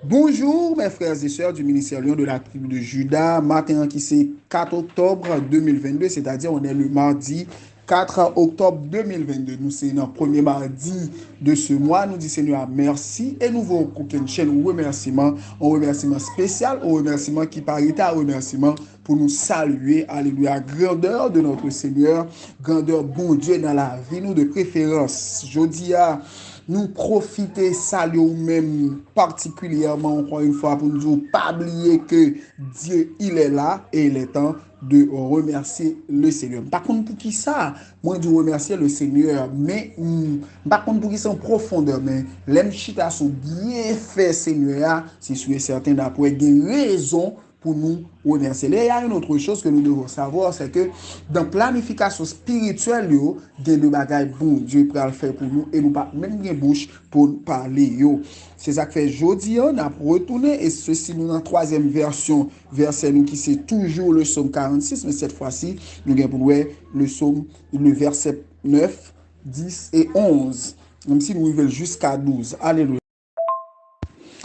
Bonjour mes frères et sœurs du ministère Lion de la tribu de Juda. Matin qui c'est 4 octobre 2022, c'est-à-dire on est le mardi 4 octobre 2022. Nous c'est notre premier mardi de ce mois. Nous disons Seigneur merci et nous voulons qu'aucune chaîne un remerciement spécial, un remerciement qui paraît un remerciement pour nous saluer. Alléluia. Grandeur de notre Seigneur, grandeur bon Dieu dans la vie, nous de préférence. Je dis à nous profiter, saluer ou même particulièrement, encore une fois, pour nous pas oublier que Dieu, il est là et il est temps de remercier le Seigneur. Par contre, pour qui ça? Moi, je remercier le Seigneur, mais par contre, pour qui ça en profondeur, mais l'aime chita sont bien fait, Seigneur, c'est sûr et certain d'après, il y a raison pour nous remercier. Là, il y a une autre chose que nous devons savoir, c'est que dans planification spirituelle, il y a des bagages bon Dieu peut le faire pour nous et nous pas même bien bouche pour parler. C'est ça que fait jeudi, on a retourné et ceci nous dans la troisième version, verset nous qui c'est toujours le psaume 46, mais cette fois-ci, nous avons pour le psaume, le verset 9, 10 et 11. Même si nous arrivons jusqu'à 12. Alléluia.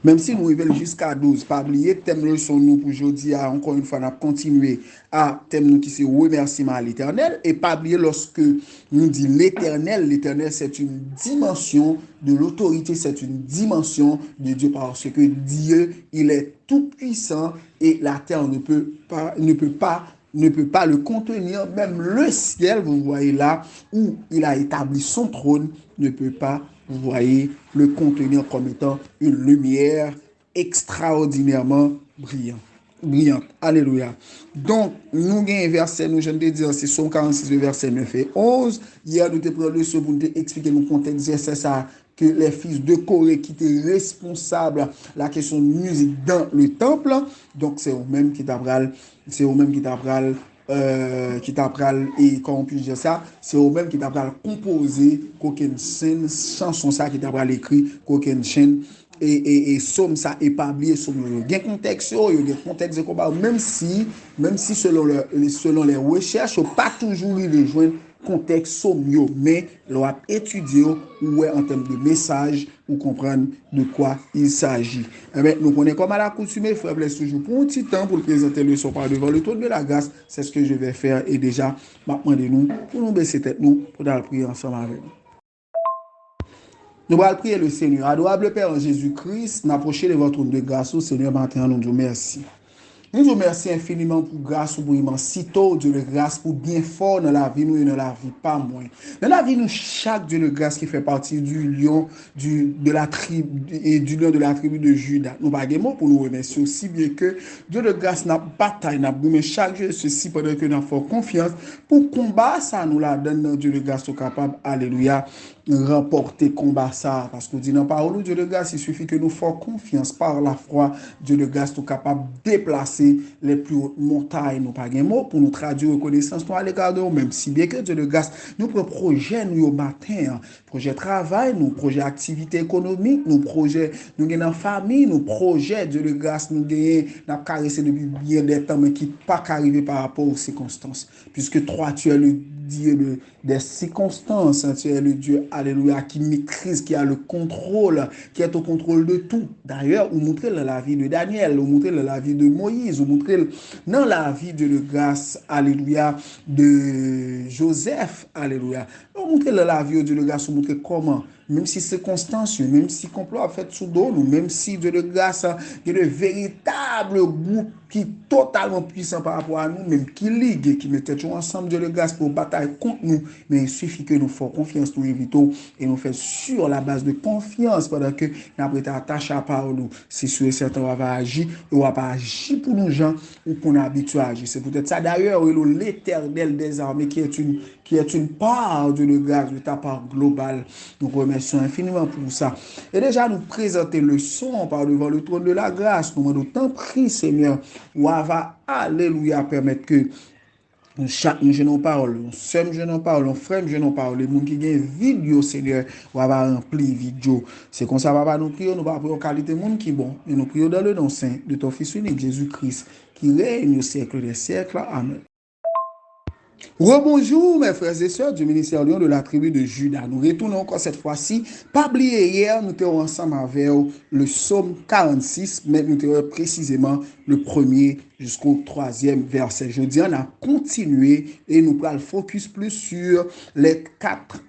Même si nous arrivons jusqu'à 12, pas oublier, thème leçon nous pour aujourd'hui, encore une fois, on a continué à thème nous qui c'est remerciement à l'éternel. Et pas oublier lorsque nous dit l'éternel, l'éternel c'est une dimension de l'autorité, c'est une dimension de Dieu parce que Dieu, il est tout puissant et la terre ne peut pas le contenir. Même le ciel, vous voyez là, où il a établi son trône, ne peut pas, vous voyez, le contenir comme étant une lumière extraordinairement brillante. Alléluia. Donc, nous avons un verset, nous je de dire, c'est Somme 46, verset 9 et 11. Hier, nous avons pris le second pour expliquer le contexte, c'est ça, que les fils de Corée qui étaient responsables de la question de musique dans le temple. Donc, c'est eux-mêmes qui t'apprennent, qui t'apprennent, et comment puis-je dire ça, c'est eux-mêmes qui t'apprennent composer qu'aucune scène, chanson ça qui t'apprennent écrit, qu'aucune chaîne, et somme ça établi somme il y a contexte de combat même si selon les recherches pas toujours les rejoindre contexte somme mais l'on étudier ou en termes de message ou comprendre de quoi il s'agit. Nous connaissons comme à l'accoutumée, frère Blaise toujours pour un petit temps pour présenter le son par devant le trône de la grâce. C'est ce que je vais faire et déjà maintenant de nous pour nous baisser tête nous pour dans le prier ensemble avec nous. Nous allons prier le Seigneur. Adorable Père en Jésus-Christ, n'approchez de votre trône de grâce au Seigneur maintenant, nous disons merci. Nous vous remercions infiniment pour grâce, pour immensité, Dieu de grâce, pour bien fort dans la vie, nous et dans la vie, pas moins. Dans la vie, nous, chaque Dieu de grâce qui fait partie du lion, de la tribu, et du lion de la tribu de Judas. Nous pas des mots pour nous remercier aussi bien que Dieu de grâce n'a bataille, n'a mais chaque jour, ceci pendant que nous avons confiance pour combattre ça, nous la donne Dieu de grâce au capable, alléluia, remporter combat ça. Parce que dit dans la parole, Dieu de grâce, il suffit que nous fassions confiance par la foi, Dieu de grâce, tout capable de déplacer les plus hautes montagnes. Nous pas un mot pour nous traduire reconnaissance à l'égard de nous, même si bien que Dieu de grâce, nous prenons projet nous au matin, projet travail, nous projet activité économique, nous projet nous gagnons famille, nous projet Dieu de grâce, nous gagnons, nous caressé depuis bien des temps, mais qui pas arrivé par rapport aux circonstances. Puisque toi, tu es le Dieu des circonstances, tu es le Dieu, alléluia, qui maîtrise, qui a le contrôle, qui est au contrôle de tout. D'ailleurs, vous montrez dans la vie de Daniel, vous montrez dans la vie de Moïse, vous montrez dans la vie de grâce, alléluia, de Joseph, alléluia. Vous montrez dans la vie de grâce, vous montrez comment, même si circonstances, même si complot a fait sous dos, même si de grâce, il y a de véritables groupes qui sont totalement puissants par rapport à nous, même qui liguent, qui mettent tout ensemble de grâce pour bataille contre nous. Mais il suffit que nous fassions confiance, nous évitons et nous faisons sur la base de confiance pendant que nous avons été attachés à parole. C'est sûr et certain, on va agir et on va pas agir pour nous gens ou pour nous habituer à agir. C'est peut-être ça d'ailleurs, l'éternel des armées qui est une part de grâce de ta part globale. Nous remercions infiniment pour ça. Et déjà, nous présenter le son par devant le trône de la grâce. Nous demandons tant prie, Seigneur, ou va, alléluia, permettre que chaque jeune parole, on sème jeune parole, on frère jeune parole, les gens qui gagnent vidéo, Seigneur, on va remplir vidéo. C'est comme ça, papa, nous prions, nous pas prions qualité monde qui bon, et nous prions dans le nom saint de ton Fils unique, Jésus-Christ, qui règne au siècle des siècles. Amen. Rebonjour mes frères et sœurs du ministère Lyon de la tribu de Juda. Nous retournons encore cette fois-ci. Pas oublier hier, nous étions ensemble avec le psaume 46, mais nous étions précisément le premier jusqu'au troisième verset. Je dis, on a continué et nous allons focus plus sur les quatre,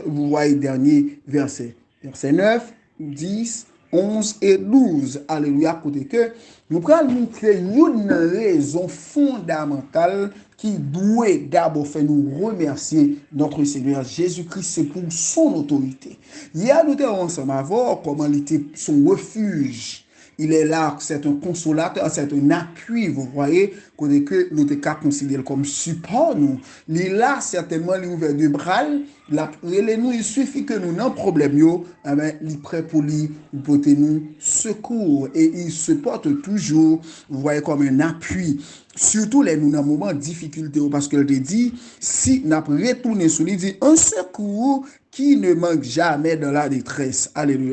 vous voyez, derniers versets. Verset 9, 10, 11 et 12. Alléluia, côté que nous allons montrer une raison fondamentale qui doit d'abord faire nous remercier notre Seigneur Jésus-Christ, c'est pour son autorité. Hier, nous avons ensemble à voir comment il était son refuge. Il est là, c'est un consolateur, c'est un appui, vous voyez, que nous devons considérer comme support. Nous. Il est là, certainement, il est ouvert de bras. Il suffit que nous n'ayons problème, il est prêt pour lui porter nous secours. Et il se porte toujours, vous voyez, comme un appui. Surtout les nous dans moment de difficulté, parce qu'elle te dit, si nous retournons sur lui, il dit, un secours qui ne manque jamais dans la détresse. Alléluia.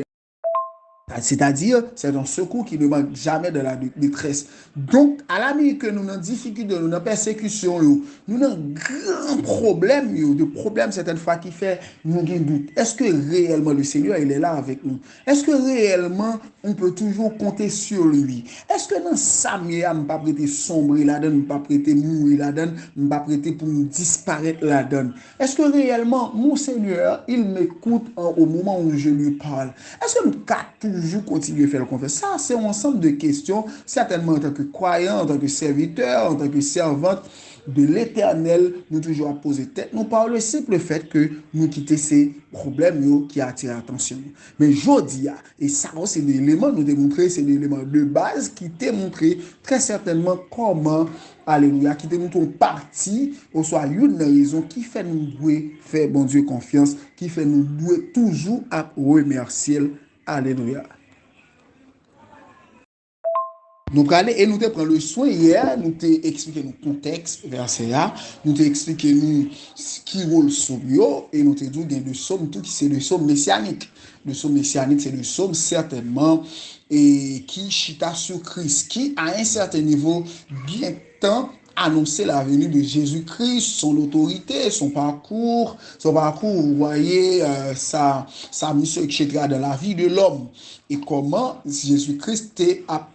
C'est-à-dire, c'est un secours qui ne manque jamais de la détresse. Donc, à la minute que nous avons difficulté, nous avons persécution, nous avons grand problème, de problème certaines fois qui fait nous avons doute. Est-ce que réellement le Seigneur, il est là avec nous? Est-ce que réellement, on peut toujours compter sur lui? Est-ce que dans Samuel, je ne pas prêter sombrer la donne, je ne pas prêter mourir la donne, je ne pas prêter pour nous disparaître la donne? Est-ce que réellement, mon Seigneur, il m'écoute au moment où je lui parle? Est-ce que nous toujours continuer à faire confiance? Ça, c'est un ensemble de questions, certainement en tant que croyant, en tant que serviteur, en tant que servante de l'Éternel, nous toujours à poser tête. Nous par le simple fait que nous quitter ces problèmes qui attirent l'attention. Mais je dis, et ça, c'est des éléments, nous démontrer, c'est des éléments de base qui démontrent très certainement comment, alléluia, qui démontrent une partie, ou soit une raison qui fait nous faire bon Dieu confiance, qui fait nous toujours à remercier. Alléluia. Donc, allez, et nous te prenons le soin hier, nous te expliqué le contexte, verset là, nous te expliqué nous qui rôle somme et nous te dit le somme, tout qui c'est le somme messianique. Le somme messianique, c'est le somme certainement, et qui chita sur Christ, qui à un certain niveau, bien temps, annoncer la venue de Jésus-Christ, son autorité, son parcours, vous voyez, sa mission, etc., dans la vie de l'homme. Et comment Jésus-Christ a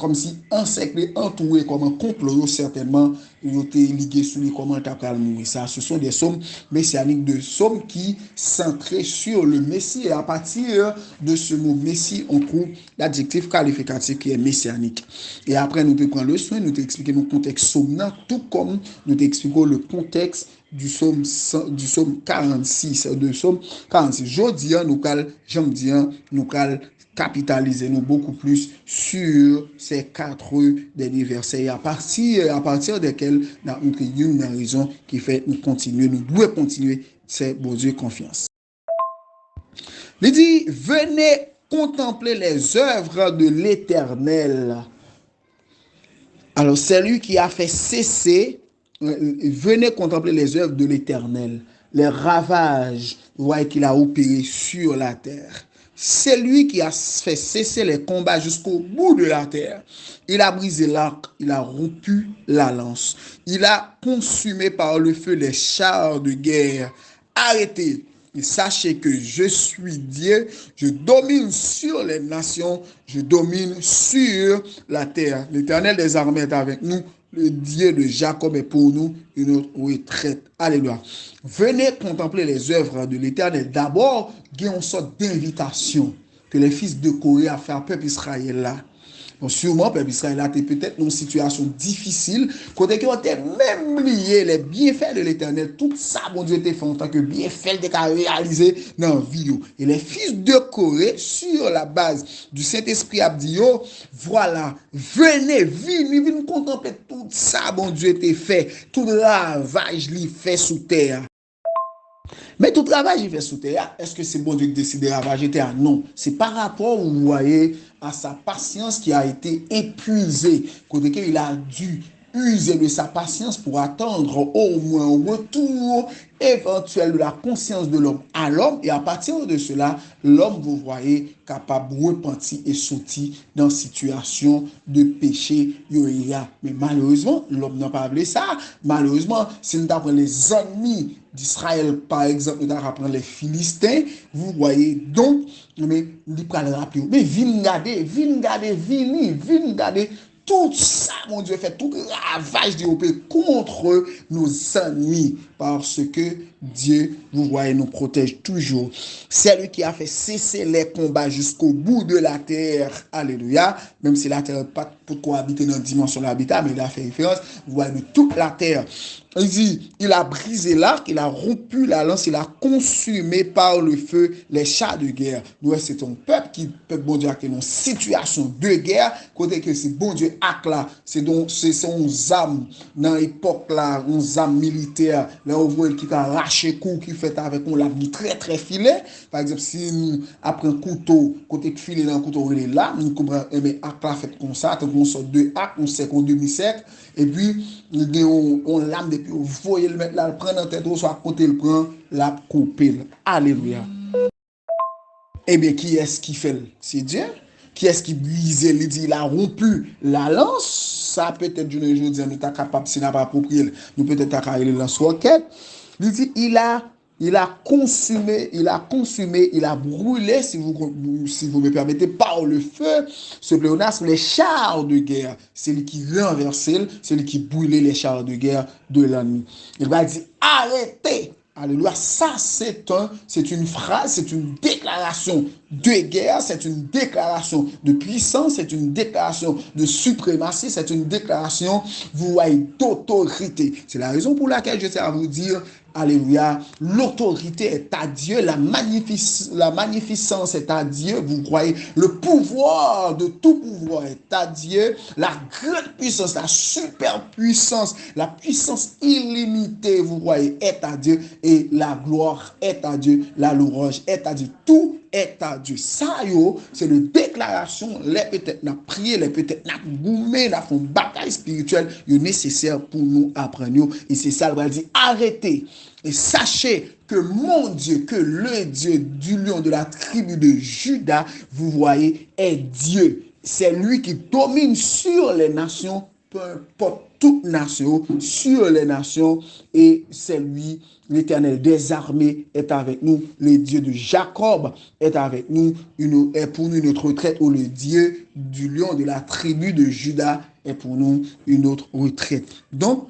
comme si encerclé, entouré comme un complot, certainement, il était ligué sur les commentaires à mourir. Ça, ce sont des sommes messianiques, de sommes qui centrées sur le Messie. Et à partir de ce mot Messie, on trouve l'adjectif qualificatif qui est messianique. Et après, nous te prenons le soin, nous t'expliquons le contexte somme, tout comme nous t'expliquons le contexte du psaume 46, de psaume 46. Jeudi, nous allons capitaliser nous beaucoup plus sur ces quatre derniers versets à partir desquels nous avons une raison qui fait nous continuer, nous devons continuer, c'est bon Dieu confiance. Il dit, venez contempler les œuvres de l'Éternel. Alors, c'est lui qui a fait cesser, venez contempler les œuvres de l'Éternel, les ravages, voyez qu'il a opéré sur la terre. C'est lui qui a fait cesser les combats jusqu'au bout de la terre. Il a brisé l'arc, il a rompu la lance. Il a consumé par le feu les chars de guerre. Arrêtez et sachez que je suis Dieu, je domine sur les nations, je domine sur la terre. L'Éternel des armées est avec nous. Le Dieu de Jacob est pour nous une retraite. Alléluia. Venez contempler les œuvres de l'Éternel. D'abord, il y a une sorte d'invitation que les fils de Corée a fait à peuple Israël là. Donc, sûrement, peuple Israël a été peut-être dans une situation difficile, côté qui ont été même liés les bienfaits de l'Éternel. Tout ça, bon Dieu, était fait en tant que bienfait de réalisé dans la vie. Et les fils de Corée, sur la base du Saint-Esprit, a dit, voilà, venez contempler tout ça, bon Dieu, était fait, tout le ravage lui fait sous terre. Mais tout travail il fait sous terre, est-ce que c'est bon Dieu qui décide de ravager terre? Non, c'est par rapport, vous voyez, à sa patience qui a été épuisée, côté qu'il a dû user de sa patience pour attendre au moins un retour éventuel de la conscience de l'homme à l'homme. Et à partir de cela, l'homme, vous voyez, capable de repentir et sortir dans une situation de péché. Mais malheureusement, l'homme n'a pas voulu ça. Malheureusement, si nous apprenons les ennemis d'Israël, par exemple, nous apprenons les Philistins, vous voyez, donc, mais il peut le rappeler. Mais viens garder, tout ça, mon Dieu, fait tout ravage développé contre nos ennemis. Parce que Dieu, vous voyez, nous protège toujours. C'est lui qui a fait cesser les combats jusqu'au bout de la terre. Alléluia. Même si la terre n'est pas pour cohabiter dans la dimension de l'habitat, mais il a fait référence, vous voyez, de toute la terre. Il dit, il a brisé l'arc, il a rompu la lance, il a consumé par le feu les chars de guerre. Nous, c'est un peuple qui, peuple bon Dieu, qui est dans une situation de guerre, côté que c'est bon Dieu acte là, c'est une âme dans l'époque là, une âme militaire, là où vous qui a arraché coup, qui fait avec un lame très très filet. Par exemple, si nous après un couteau, côté de filet dans le couteau, il est là, nous comprenons, mais acte là fait comme ça, on sort deux actes, on sait qu'on demi-sec, et puis, on lame depuis, vous voyez le mettre là, le prendre en tête, soit à côté, le prend, la couper. Alléluia. Eh bien, qui est-ce qui fait? C'est Dieu. Qui est-ce qui brise, il dit, il a rompu la lance. Ça peut-être, je ne dis, nous sommes capables, si nous n'a pas approprié, nous peut-être carrer la lance roquette. Il dit, il a consumé, il a brûlé, si vous me permettez, par le feu, ce pléonasme, les chars de guerre. C'est lui qui renversait, c'est lui qui brûlait les chars de guerre de l'ennemi. Il va dire, arrêtez. Alléluia. Ça, c'est une phrase, c'est une déclaration de guerre, c'est une déclaration de puissance, c'est une déclaration de suprématie, c'est une déclaration, vous voyez, d'autorité. C'est la raison pour laquelle je tiens à vous dire, alléluia, l'autorité est à Dieu, la magnificence est à Dieu, vous voyez, le pouvoir de tout pouvoir est à Dieu, la grande puissance, la super puissance, la puissance illimitée, vous voyez, est à Dieu, et la gloire est à Dieu, la louange est à Dieu, tout est à Dieu. Ça, c'est une déclaration, les peut-être n'a prié, les peut-être n'a goumé, n'a fait une bataille spirituelle, nécessaire pour nous apprendre. Et c'est ça, il va dire, arrêtez et sachez que mon Dieu, que le Dieu du lion de la tribu de Juda, vous voyez, est Dieu. C'est lui qui domine sur les nations, peu importe toute nation, sur les nations, et c'est lui, l'Éternel des armées est avec nous, le Dieu de Jacob est avec nous, est pour nous notre retraite, ou le Dieu du lion de la tribu de Juda est pour nous une autre retraite. Donc,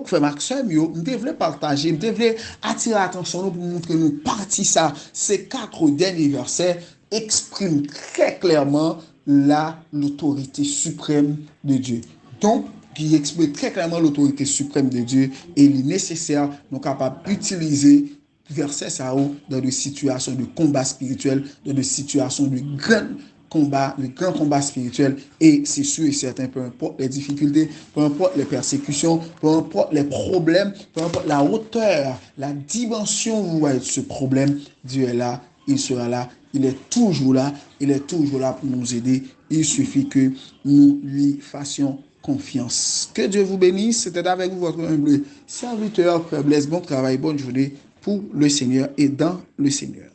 frère Maxime, nous devons partager, nous devons attirer l'attention pour montrer nous partie ça. Ces 4 derniers versets expriment très clairement l'autorité suprême de Dieu. Donc, qui exprime très clairement l'autorité suprême de Dieu et il est nécessaire, nous sommes capables d'utiliser verset ça dans des situations de combat spirituel, dans des situations de grand combat spirituel, et c'est sûr et certain, peu importe les difficultés, peu importe les persécutions, peu importe les problèmes, peu importe la hauteur, la dimension où est ce problème, Dieu est là, il sera là, il est toujours là pour nous aider. Il suffit que nous lui fassions confiance. Que Dieu vous bénisse. C'était avec vous votre humble serviteur, Frère Blaise. Bon travail, bonne journée pour le Seigneur et dans le Seigneur.